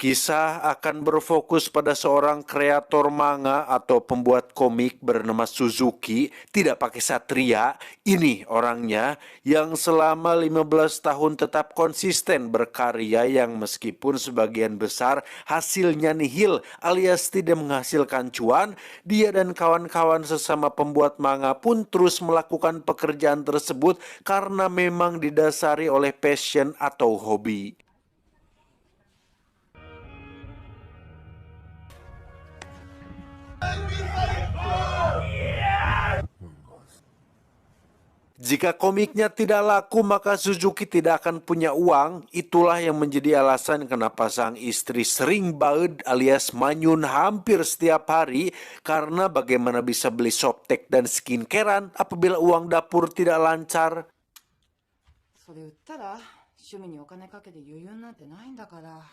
Kisah akan berfokus pada seorang kreator manga atau pembuat komik bernama Suzuki, tidak pakai satria. Ini orangnya yang selama 15 tahun tetap konsisten berkarya yang meskipun sebagian besar hasilnya nihil alias tidak menghasilkan cuan, dia dan kawan-kawan sesama pembuat manga pun terus melakukan pekerjaan tersebut karena memang didasari oleh passion atau hobi. Jika komiknya tidak laku, maka Suzuki tidak akan punya uang. Itulah yang menjadi alasan kenapa sang istri sering baud alias manyun hampir setiap hari, karena bagaimana bisa beli softtek dan skincarean apabila uang dapur tidak lancar. それ売ったら趣味にお金かけて余裕なんてないんだから。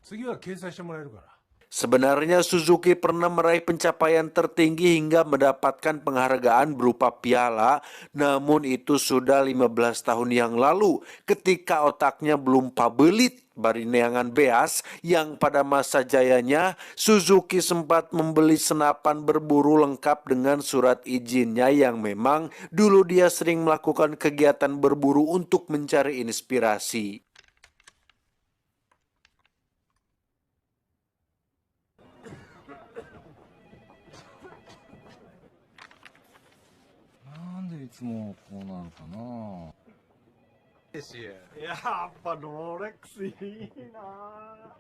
次は掲載してもらえるから。 Sebenarnya Suzuki pernah meraih pencapaian tertinggi hingga mendapatkan penghargaan berupa piala, namun itu sudah 15 tahun yang lalu ketika otaknya belum pabelit bari neangan beas yang pada masa jayanya Suzuki sempat membeli senapan berburu lengkap dengan surat izinnya yang memang dulu dia sering melakukan kegiatan berburu untuk mencari inspirasi. Yaっぱロレックスいいな。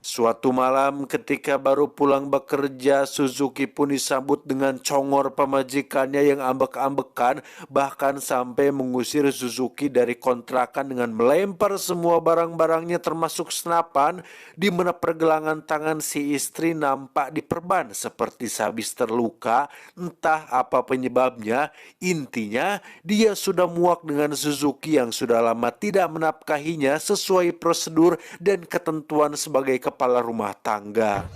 Suatu malam ketika baru pulang bekerja, Suzuki pun disambut dengan congor pemajikannya yang ambek-ambekan, bahkan sampai mengusir Suzuki dari kontrakan dengan melempar semua barang-barangnya termasuk senapan, di mana pergelangan tangan si istri nampak diperban seperti sehabis terluka. Entah apa penyebabnya, intinya dia sudah muak dengan Suzuki yang sudah lama tidak menafkahinya sesuai prosedur dan ketentuan sebagai kepala rumah tangga.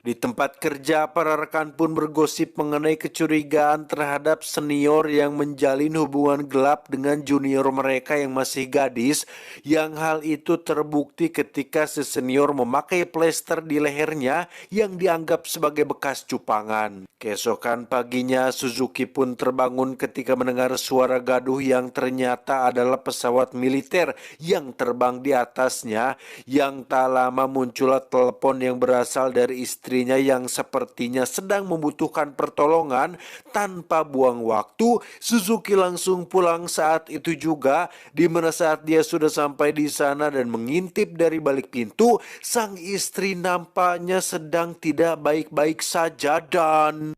Di tempat kerja, para rekan pun bergosip mengenai kecurigaan terhadap senior yang menjalin hubungan gelap dengan junior mereka yang masih gadis, yang hal itu terbukti ketika si senior memakai plester di lehernya yang dianggap sebagai bekas cupangan. Keesokan paginya, Suzuki pun terbangun ketika mendengar suara gaduh yang ternyata adalah pesawat militer yang terbang di atasnya, yang tak lama muncullah telepon yang berasal dari istrinya yang sepertinya sedang membutuhkan pertolongan. Tanpa buang waktu, Suzuki langsung pulang saat itu juga, di mana saat dia sudah sampai di sana dan mengintip dari balik pintu, sang istri nampaknya sedang tidak baik-baik saja dan...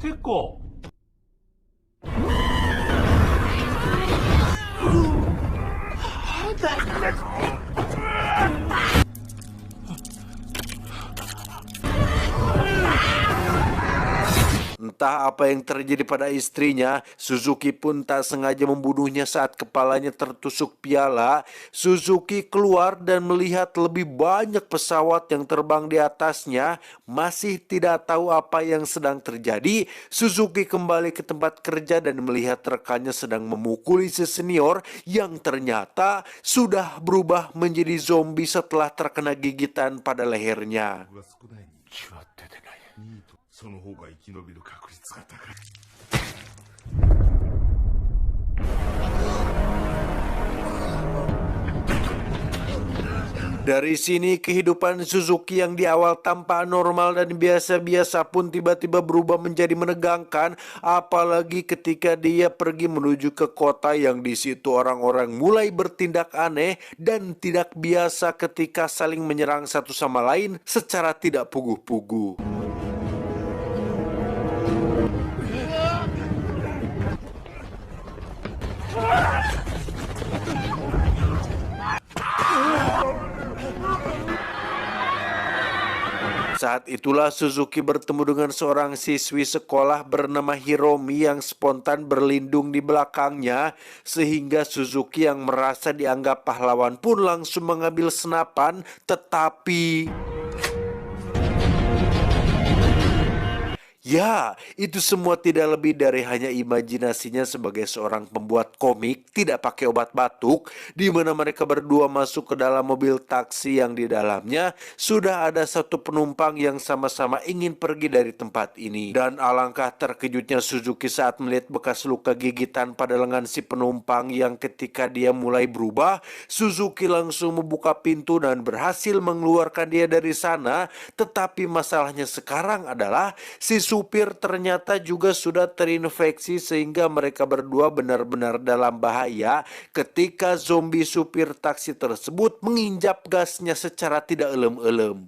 Teko. Entah apa yang terjadi pada istrinya, Suzuki pun tak sengaja membunuhnya saat kepalanya tertusuk piala. Suzuki keluar dan melihat lebih banyak pesawat yang terbang di atasnya. Masih tidak tahu apa yang sedang terjadi, Suzuki kembali ke tempat kerja dan melihat rekannya sedang memukuli si senior yang ternyata sudah berubah menjadi zombie setelah terkena gigitan pada lehernya. Dari sini kehidupan Suzuki yang di awal tampak normal dan biasa-biasa pun tiba-tiba berubah menjadi menegangkan, apalagi ketika dia pergi menuju ke kota yang di situ orang-orang mulai bertindak aneh dan tidak biasa ketika saling menyerang satu sama lain secara tidak puguh-puguh. Saat itulah Suzuki bertemu dengan seorang siswi sekolah bernama Hiromi yang spontan berlindung di belakangnya, sehingga Suzuki yang merasa dianggap pahlawan pun langsung mengambil senapan, tetapi ya, itu semua tidak lebih dari hanya imajinasinya sebagai seorang pembuat komik tidak pakai obat batuk, di mana mereka berdua masuk ke dalam mobil taksi yang di dalamnya sudah ada satu penumpang yang sama-sama ingin pergi dari tempat ini. Dan alangkah terkejutnya Suzuki saat melihat bekas luka gigitan pada lengan si penumpang yang ketika dia mulai berubah, Suzuki langsung membuka pintu dan berhasil mengeluarkan dia dari sana. Tetapi masalahnya sekarang adalah si supir ternyata juga sudah terinfeksi sehingga mereka berdua benar-benar dalam bahaya ketika zombie supir taksi tersebut menginjak gasnya secara tidak elem-elem.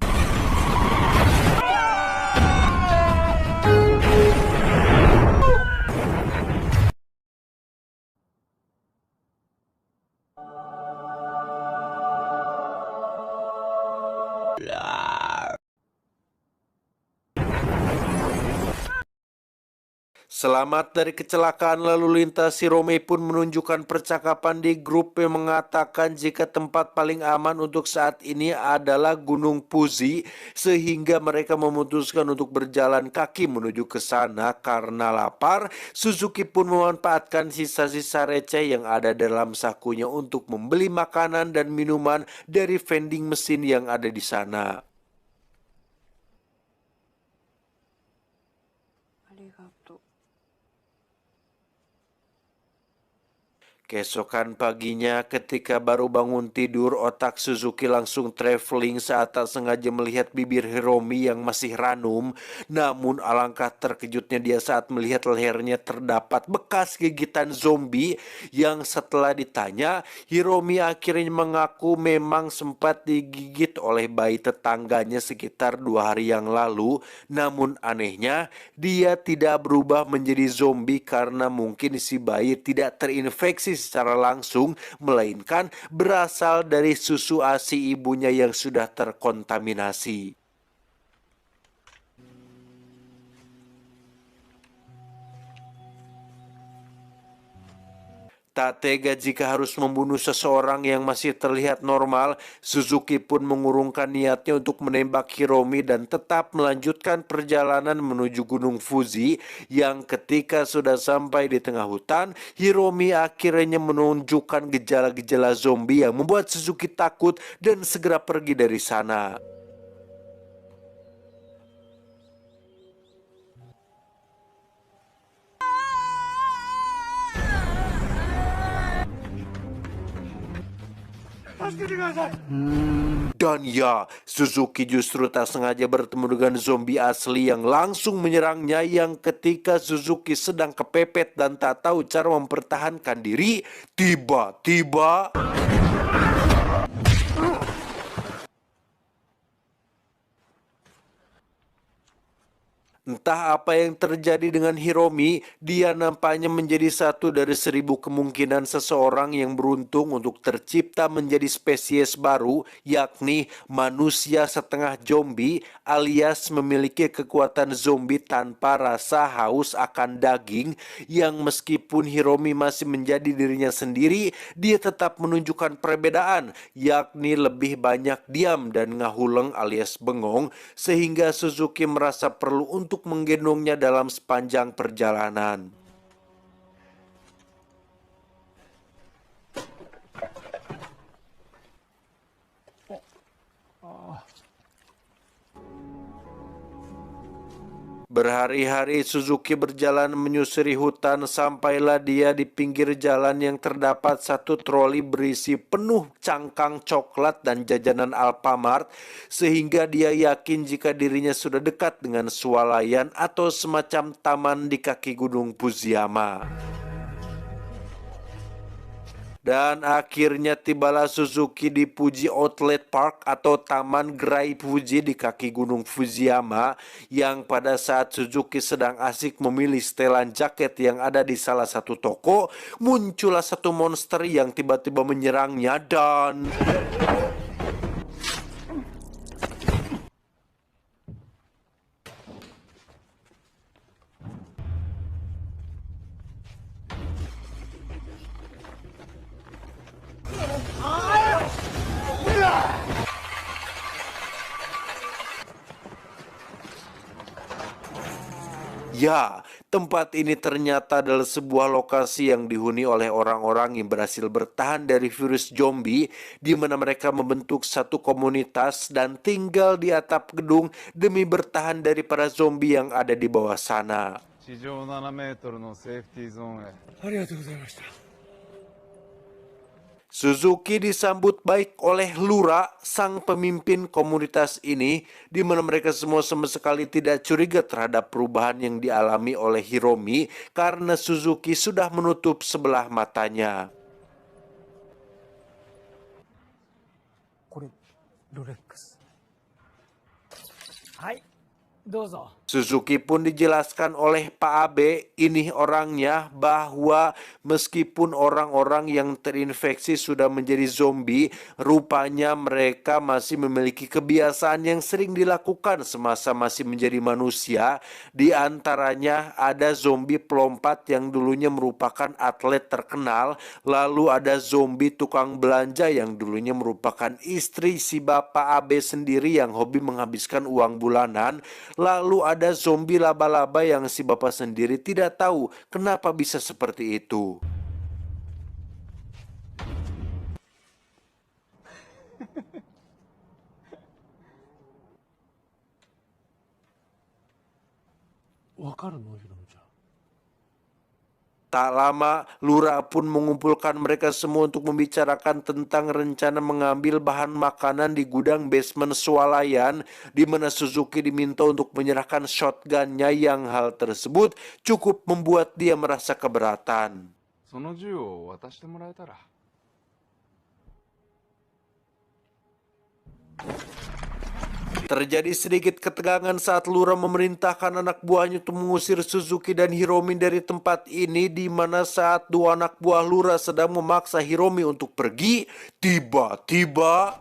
Selamat dari kecelakaan lalu lintas, Hiromi pun menunjukkan percakapan di grup yang mengatakan jika tempat paling aman untuk saat ini adalah Gunung Fuji, sehingga mereka memutuskan untuk berjalan kaki menuju ke sana karena lapar. Suzuki pun memanfaatkan sisa-sisa receh yang ada dalam sakunya untuk membeli makanan dan minuman dari vending mesin yang ada di sana. Keesokan paginya ketika baru bangun tidur, otak Suzuki langsung traveling saat tak sengaja melihat bibir Hiromi yang masih ranum. Namun alangkah terkejutnya dia saat melihat lehernya terdapat bekas gigitan zombie yang setelah ditanya, Hiromi akhirnya mengaku memang sempat digigit oleh bayi tetangganya sekitar 2 hari yang lalu. Namun anehnya dia tidak berubah menjadi zombie karena mungkin si bayi tidak terinfeksi secara langsung, melainkan berasal dari susu ASI ibunya yang sudah terkontaminasi. Tak tega jika harus membunuh seseorang yang masih terlihat normal, Suzuki pun mengurungkan niatnya untuk menembak Hiromi dan tetap melanjutkan perjalanan menuju Gunung Fuji yang ketika sudah sampai di tengah hutan, Hiromi akhirnya menunjukkan gejala-gejala zombie yang membuat Suzuki takut dan segera pergi dari sana. Dan ya, Suzuki justru tak sengaja bertemu dengan zombie asli yang langsung menyerangnya, yang ketika Suzuki sedang kepepet dan tak tahu cara mempertahankan diri, tiba-tiba entah apa yang terjadi dengan Hiromi, dia nampaknya menjadi satu dari 1000 kemungkinan seseorang yang beruntung untuk tercipta menjadi spesies baru, yakni manusia setengah zombie, alias memiliki kekuatan zombie tanpa rasa haus akan daging, yang meskipun Hiromi masih menjadi dirinya sendiri, dia tetap menunjukkan perbedaan, yakni lebih banyak diam dan ngahuleng alias bengong, sehingga Suzuki merasa perlu untuk menggendongnya dalam sepanjang perjalanan. Berhari-hari Suzuki berjalan menyusuri hutan, sampailah dia di pinggir jalan yang terdapat satu troli berisi penuh cangkang coklat dan jajanan Alfamart, sehingga dia yakin jika dirinya sudah dekat dengan swalayan atau semacam taman di kaki Gunung Fujiyama. Dan akhirnya tibalah Suzuki di Fuji Outlet Park atau Taman Gerai Fuji di kaki Gunung Fujiyama, yang pada saat Suzuki sedang asik memilih setelan jaket yang ada di salah satu toko, muncullah satu monster yang tiba-tiba menyerangnya dan Ya, tempat ini ternyata adalah sebuah lokasi yang dihuni oleh orang-orang yang berhasil bertahan dari virus zombie, di mana mereka membentuk satu komunitas dan tinggal di atap gedung demi bertahan dari para zombie yang ada di bawah sana. 地上7メートルのセーフティーゾーンへ。ありがとうございました。 Suzuki disambut baik oleh Lura, sang pemimpin komunitas ini, di mana mereka semua sama sekali tidak curiga terhadap perubahan yang dialami oleh Hiromi karena Suzuki sudah menutup sebelah matanya. これ、ロレックス。はい、どうぞ。 Suzuki pun dijelaskan oleh Pak Abe, ini orangnya, bahwa meskipun orang-orang yang terinfeksi sudah menjadi zombie, rupanya mereka masih memiliki kebiasaan yang sering dilakukan semasa masih menjadi manusia. Di antaranya ada zombie pelompat yang dulunya merupakan atlet terkenal, lalu ada zombie tukang belanja yang dulunya merupakan istri si Bapak Abe sendiri yang hobi menghabiskan uang bulanan, lalu ada zombie laba-laba yang si bapak sendiri tidak tahu kenapa bisa seperti itu. Tak lama, Lura pun mengumpulkan mereka semua untuk membicarakan tentang rencana mengambil bahan makanan di gudang basement swalayan, di mana Suzuki diminta untuk menyerahkan shotgunnya yang hal tersebut cukup membuat dia merasa keberatan. その銃を渡してもらえたら。 Terjadi sedikit ketegangan saat Lura memerintahkan anak buahnya untuk mengusir Suzuki dan Hiromi dari tempat ini, di mana saat dua anak buah Lura sedang memaksa Hiromi untuk pergi, tiba-tiba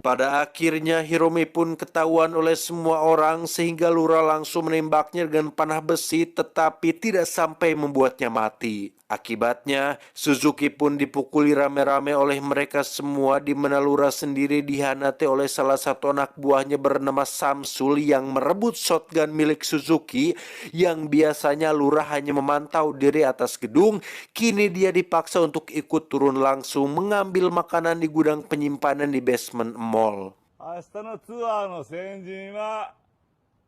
pada akhirnya Hiromi pun ketahuan oleh semua orang sehingga Lura langsung menembaknya dengan panah besi, tetapi tidak sampai membuatnya mati. Akibatnya, Suzuki pun dipukuli rame-rame oleh mereka semua, di mana Lura sendiri dihianati oleh salah satu anak buahnya bernama Samsul yang merebut shotgun milik Suzuki. Yang biasanya Lura hanya memantau dari atas gedung, kini dia dipaksa untuk ikut turun langsung mengambil makanan di gudang penyimpanan di basement mall. 明日のツアーの先陣は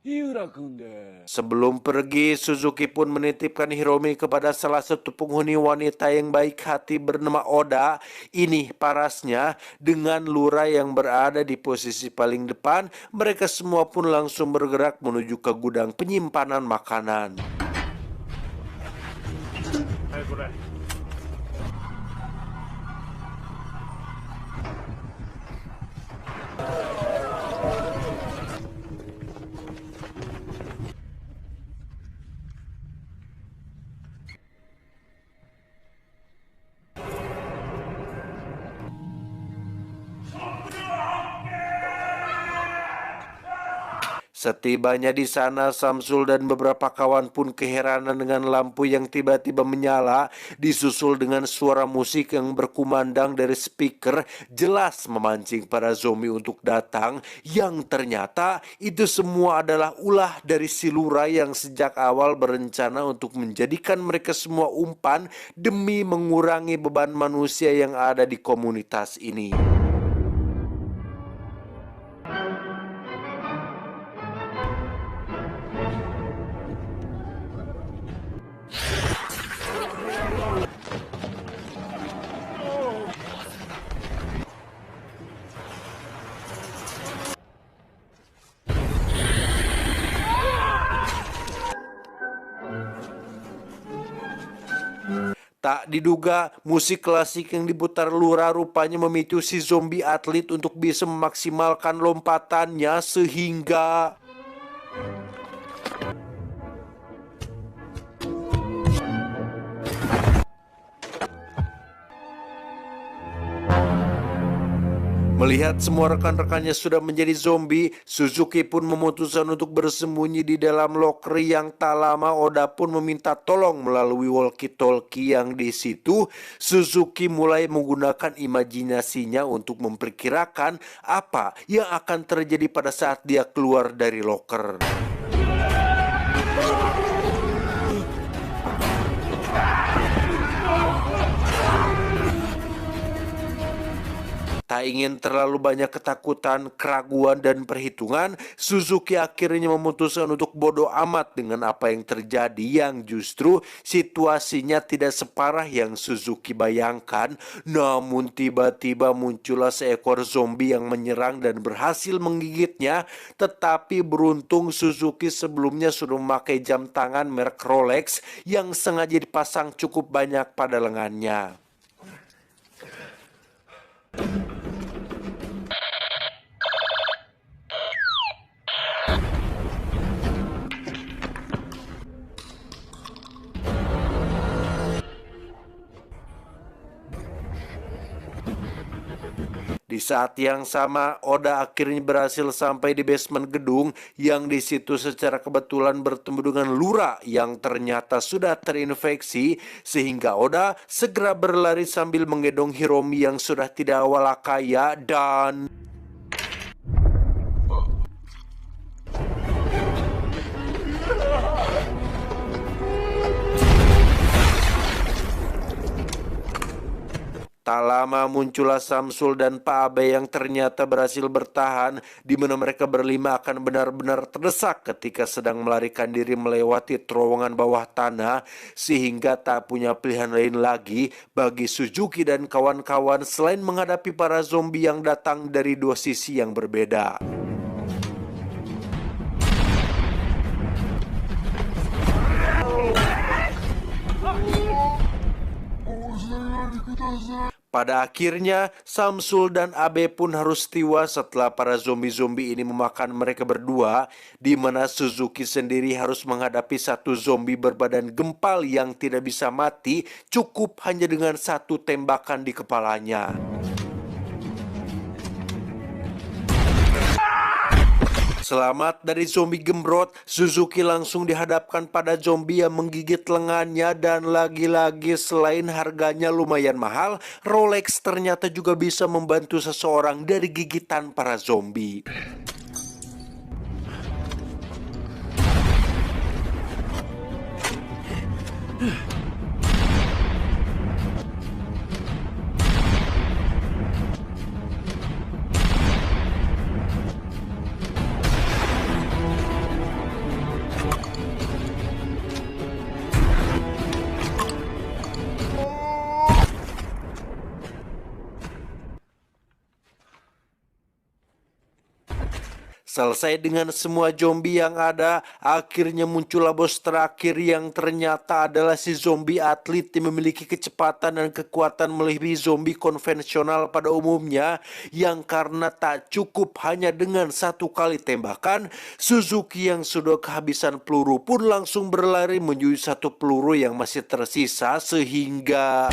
日浦君です。 Sebelum pergi, Suzuki pun menitipkan Hiromi kepada salah satu penghuni wanita yang baik hati bernama Oda. Ini parasnya, dengan Lura yang berada di posisi paling depan, mereka semua pun langsung bergerak menuju ke gudang penyimpanan makanan. はい、これ。 Setibanya di sana, Samsul dan beberapa kawan pun keheranan dengan lampu yang tiba-tiba menyala, disusul dengan suara musik yang berkumandang dari speaker, jelas memancing para zombie untuk datang, yang ternyata itu semua adalah ulah dari si Lura yang sejak awal berencana untuk menjadikan mereka semua umpan demi mengurangi beban manusia yang ada di komunitas ini. Tak diduga, musik klasik yang diputar Lura rupanya memicu si zombie atlet untuk bisa memaksimalkan lompatannya sehingga Melihat semua rekan-rekannya sudah menjadi zombie, Suzuki pun memutuskan untuk bersembunyi di dalam loker yang tak lama Oda pun meminta tolong melalui walkie-talkie yang di situ. Suzuki mulai menggunakan imajinasinya untuk memperkirakan apa yang akan terjadi pada saat dia keluar dari loker. Tak ingin terlalu banyak ketakutan, keraguan, dan perhitungan, Suzuki akhirnya memutuskan untuk bodoh amat dengan apa yang terjadi, yang justru situasinya tidak separah yang Suzuki bayangkan. Namun tiba-tiba muncullah seekor zombie yang menyerang dan berhasil menggigitnya. Tetapi beruntung Suzuki sebelumnya sudah memakai jam tangan merek Rolex yang sengaja dipasang cukup banyak pada lengannya. Di saat yang sama, Oda akhirnya berhasil sampai di basement gedung yang di situ secara kebetulan bertemu dengan Lura yang ternyata sudah terinfeksi, sehingga Oda segera berlari sambil menggendong Hiromi yang sudah tidak walakaya dan... Tak lama muncullah Samsul dan Pak Abe yang ternyata berhasil bertahan, di mana mereka berlima akan benar-benar terdesak ketika sedang melarikan diri melewati terowongan bawah tanah, sehingga tak punya pilihan lain lagi bagi Suzuki dan kawan-kawan selain menghadapi para zombie yang datang dari dua sisi yang berbeda. Pada akhirnya, Samsul dan Abe pun harus tiwas setelah para zombie-zombie ini memakan mereka berdua, di mana Suzuki sendiri harus menghadapi satu zombie berbadan gempal yang tidak bisa mati, cukup hanya dengan satu tembakan di kepalanya. Selamat dari zombie gembrot, Suzuki langsung dihadapkan pada zombie yang menggigit lengannya, dan lagi-lagi selain harganya lumayan mahal, Rolex ternyata juga bisa membantu seseorang dari gigitan para zombie. Selesai dengan semua zombie yang ada, akhirnya muncullah bos terakhir yang ternyata adalah si zombie atlet yang memiliki kecepatan dan kekuatan melebihi zombie konvensional pada umumnya, yang karena tak cukup hanya dengan satu kali tembakan, Suzuki yang sudah kehabisan peluru pun langsung berlari menuju satu peluru yang masih tersisa, sehingga...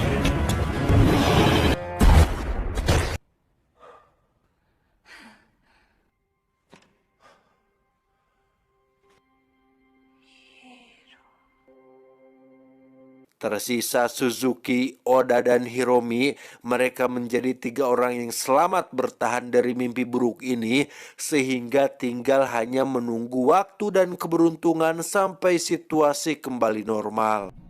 tersisa Suzuki, Oda, dan Hiromi. Mereka menjadi 3 orang yang selamat bertahan dari mimpi buruk ini, sehingga tinggal hanya menunggu waktu dan keberuntungan sampai situasi kembali normal.